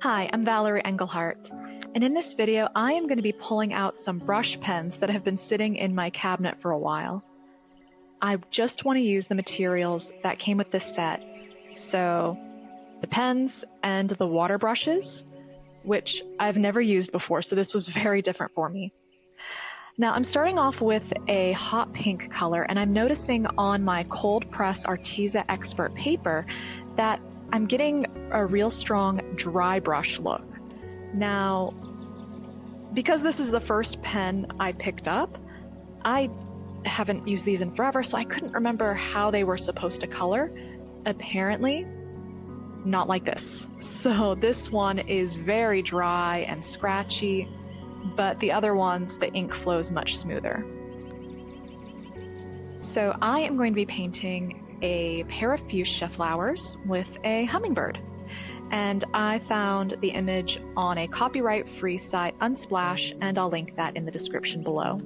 Hi, I'm Valerie Engelhart, and in this video I am going to be pulling out some brush pens that have been sitting in my cabinet for a while. I just want to use the materials that came with this set, so the pens and the water brushes, which I've never used before, so this was very different for me. Now I'm starting off with a hot pink color, and I'm noticing on my cold press Arteza Expert paper that I'm getting a real strong dry brush look. Now, because this is the first pen I picked up, I haven't used these in forever, so I couldn't remember how they were supposed to color. Apparently, not like this. So this one is very dry and scratchy, but the other ones, the ink flows much smoother. So I am going to be painting a pair of fuchsia flowers with a hummingbird. And I found the image on a copyright-free site, Unsplash, and I'll link that in the description below.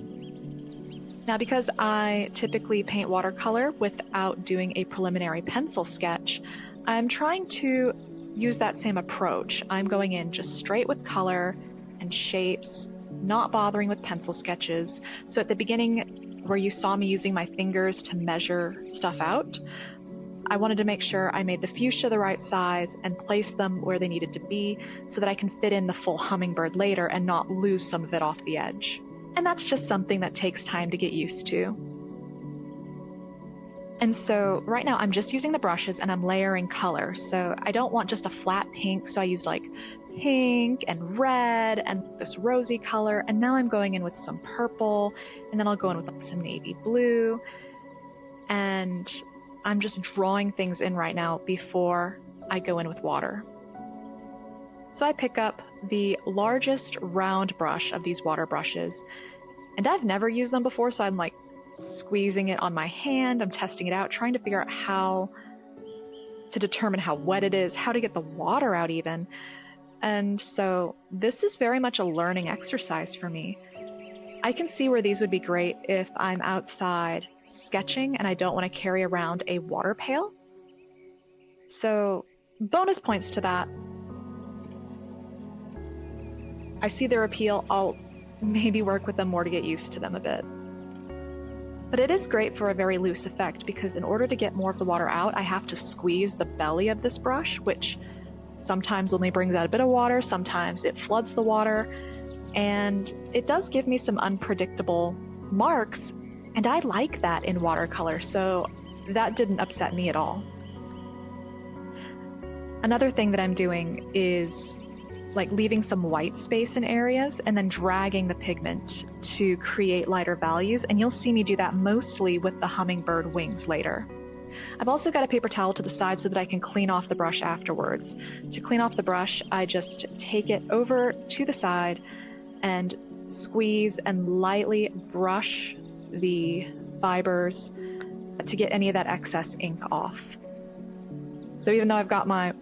Now, because I typically paint watercolor without doing a preliminary pencil sketch, I'm trying to use that same approach. I'm going in just straight with color and shapes, not bothering with pencil sketches. So at the beginning, where you saw me using my fingers to measure stuff out, I wanted to make sure I made the fuchsia the right size and placed them where they needed to be so that I can fit in the full hummingbird later and not lose some of it off the edge. And that's just something that takes time to get used to. And so right now I'm just using the brushes and I'm layering color. So I don't want just a flat pink, so I used like pink and red and this rosy color, and now I'm going in with some purple, and then I'll go in with like some navy blue, and I'm just drawing things in right now before I go in with water. So I pick up the largest round brush of these water brushes, and I've never used them before, so I'm like squeezing it on my hand, I'm testing it out, trying to figure out how to determine how wet it is, how to get the water out even. And so this is very much a learning exercise for me. I can see where these would be great if I'm outside sketching and I don't want to carry around a water pail. So bonus points to that. I see their appeal. I'll maybe work with them more to get used to them a bit. But it is great for a very loose effect because in order to get more of the water out, I have to squeeze the belly of this brush, which sometimes only brings out a bit of water, sometimes it floods the water, and it does give me some unpredictable marks, and I like that in watercolor, so that didn't upset me at all. Another thing that I'm doing is like leaving some white space in areas and then dragging the pigment to create lighter values, and you'll see me do that mostly with the hummingbird wings later. I've also got a paper towel to the side so that I can clean off the brush afterwards. To clean off the brush, I just take it over to the side and squeeze and lightly brush the fibers to get any of that excess ink off. So even though I've got my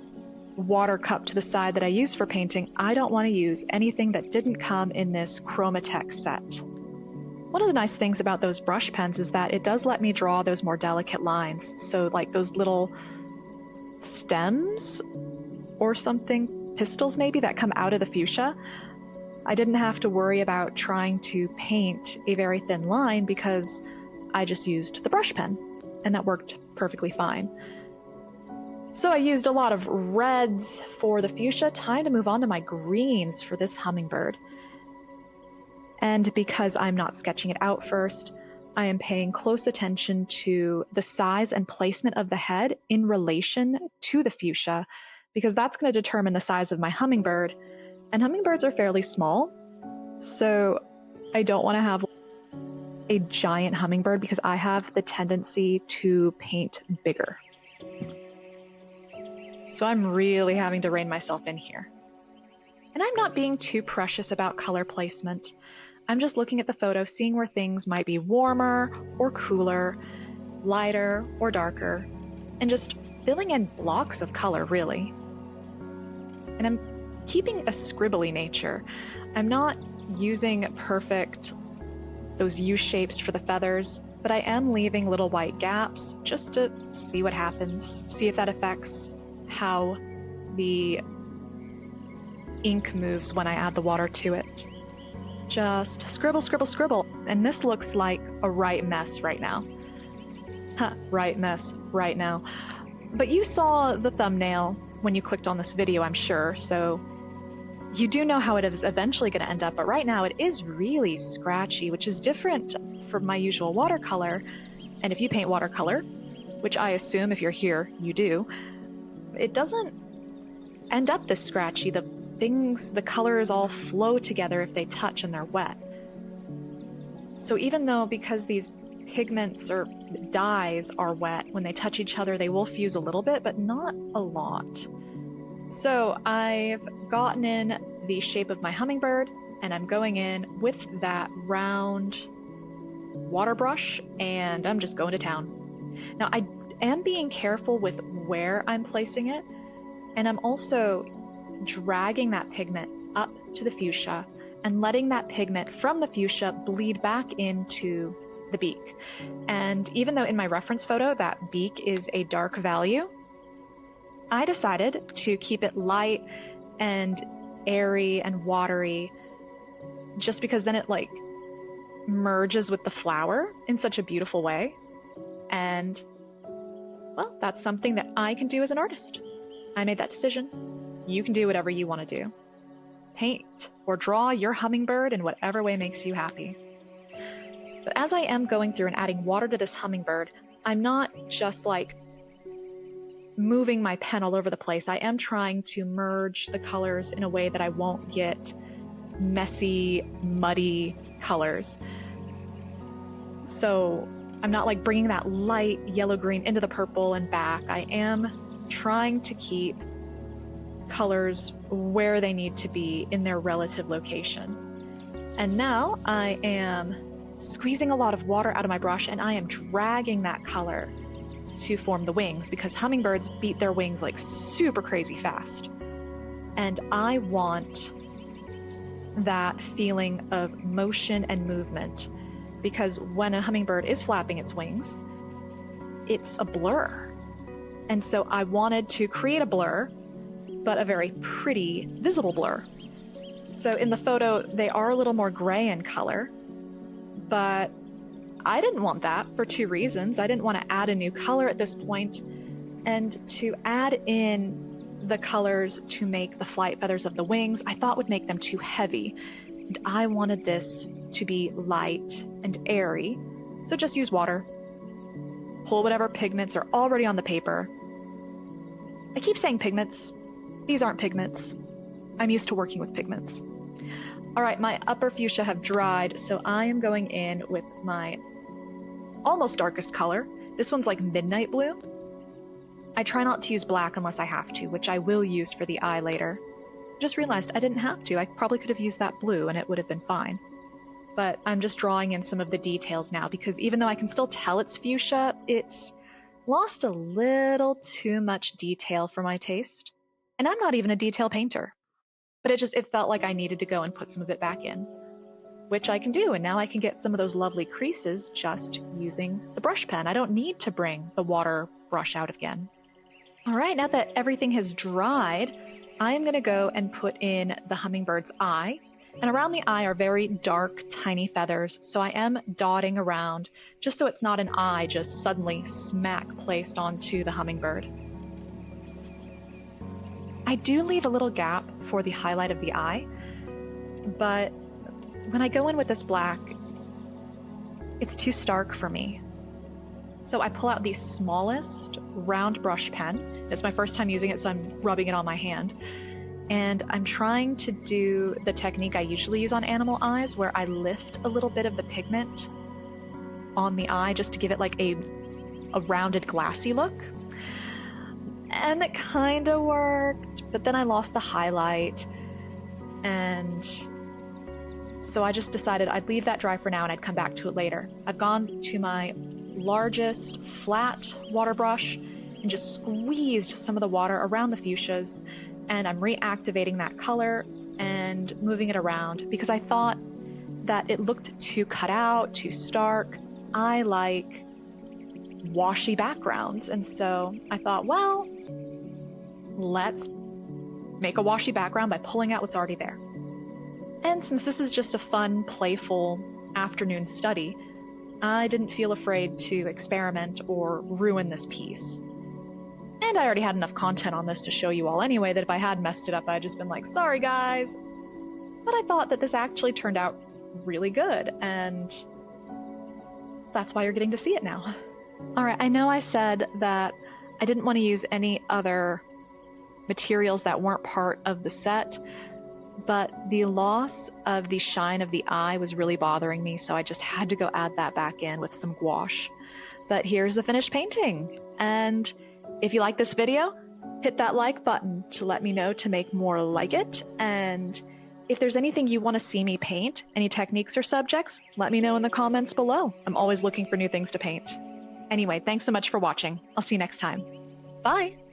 water cup to the side that I use for painting, I don't want to use anything that didn't come in this Chromatech set. One of the nice things about those brush pens is that it does let me draw those more delicate lines. So like those little stems or something, pistils maybe, that come out of the fuchsia. I didn't have to worry about trying to paint a very thin line because I just used the brush pen, and that worked perfectly fine. So I used a lot of reds for the fuchsia. Time to move on to my greens for this hummingbird. And because I'm not sketching it out first, I am paying close attention to the size and placement of the head in relation to the fuchsia, because that's going to determine the size of my hummingbird. And hummingbirds are fairly small, so I don't want to have a giant hummingbird because I have the tendency to paint bigger. So I'm really having to rein myself in here. And I'm not being too precious about color placement. I'm just looking at the photo, seeing where things might be warmer or cooler, lighter or darker, and just filling in blocks of color, really. And I'm keeping a scribbly nature. I'm not using those U shapes for the feathers, but I am leaving little white gaps just to see what happens, see if that affects how the ink moves when I add the water to it. Just scribble, scribble, scribble, and this looks like a right mess right now. Right mess right now. But you saw the thumbnail when you clicked on this video, I'm sure, so you do know how it is eventually going to end up, but right now it is really scratchy, which is different from my usual watercolor. And if you paint watercolor, which I assume if you're here, you do, it doesn't end up this scratchy. The colors all flow together if they touch and they're wet. So even though, because these pigments or dyes are wet, when they touch each other, they will fuse a little bit, but not a lot. So I've gotten in the shape of my hummingbird, and I'm going in with that round water brush, and I'm just going to town. Now, I am being careful with where I'm placing it, and I'm also dragging that pigment up to the fuchsia and letting that pigment from the fuchsia bleed back into the beak. And even though in my reference photo that beak is a dark value, I decided to keep it light and airy and watery, just because then it like merges with the flower in such a beautiful way. And well, that's something that I can do as an artist. I made that decision. You can do whatever you want to do. Paint or draw your hummingbird in whatever way makes you happy. But as I am going through and adding water to this hummingbird, I'm not just like moving my pen all over the place. I am trying to merge the colors in a way that I won't get messy, muddy colors. So I'm not like bringing that light yellow-green into the purple and back. I am trying to keep colors where they need to be in their relative location. And now I am squeezing a lot of water out of my brush, and I am dragging that color to form the wings, because hummingbirds beat their wings like super crazy fast. And I want that feeling of motion and movement, because when a hummingbird is flapping its wings, it's a blur. And so I wanted to create a blur, but a very pretty, visible blur. So in the photo, they are a little more gray in color, but I didn't want that for two reasons. I didn't want to add a new color at this point, and to add in the colors to make the flight feathers of the wings, I thought would make them too heavy. And I wanted this to be light and airy, so just use water. Pull whatever pigments are already on the paper. I keep saying pigments. These aren't pigments. I'm used to working with pigments. All right, my upper fuchsia have dried, so I am going in with my almost darkest color. This one's like midnight blue. I try not to use black unless I have to, which I will use for the eye later. I just realized I didn't have to. I probably could have used that blue and it would have been fine. But I'm just drawing in some of the details now, because even though I can still tell it's fuchsia, it's lost a little too much detail for my taste. And I'm not even a detail painter. But it felt like I needed to go and put some of it back in, which I can do. And now I can get some of those lovely creases just using the brush pen. I don't need to bring the water brush out again. All right, now that everything has dried, I'm going to go and put in the hummingbird's eye. And around the eye are very dark, tiny feathers. So I am dotting around just so it's not an eye just suddenly smack placed onto the hummingbird. I do leave a little gap for the highlight of the eye, but when I go in with this black, it's too stark for me. So I pull out the smallest round brush pen. It's my first time using it, so I'm rubbing it on my hand. And I'm trying to do the technique I usually use on animal eyes, where I lift a little bit of the pigment on the eye just to give it like a rounded, glassy look. And it kind of worked, but then I lost the highlight. And so I just decided I'd leave that dry for now and I'd come back to it later. I've gone to my largest flat water brush and just squeezed some of the water around the fuchsias, and I'm reactivating that color and moving it around because I thought that it looked too cut out, too stark. I like washy backgrounds, and so I thought, well, let's make a washy background by pulling out what's already there. And since this is just a fun, playful afternoon study, I didn't feel afraid to experiment or ruin this piece. And I already had enough content on this to show you all anyway that if I had messed it up, I'd just been like, sorry guys. But I thought that this actually turned out really good, and that's why you're getting to see it now. All right, I know I said that I didn't want to use any other materials that weren't part of the set, but the loss of the shine of the eye was really bothering me, so I just had to go add that back in with some gouache. But here's the finished painting, and if you like this video, hit that like button to let me know to make more like it, and if there's anything you want to see me paint, any techniques or subjects, let me know in the comments below. I'm always looking for new things to paint. Anyway, thanks so much for watching. I'll see you next time. Bye!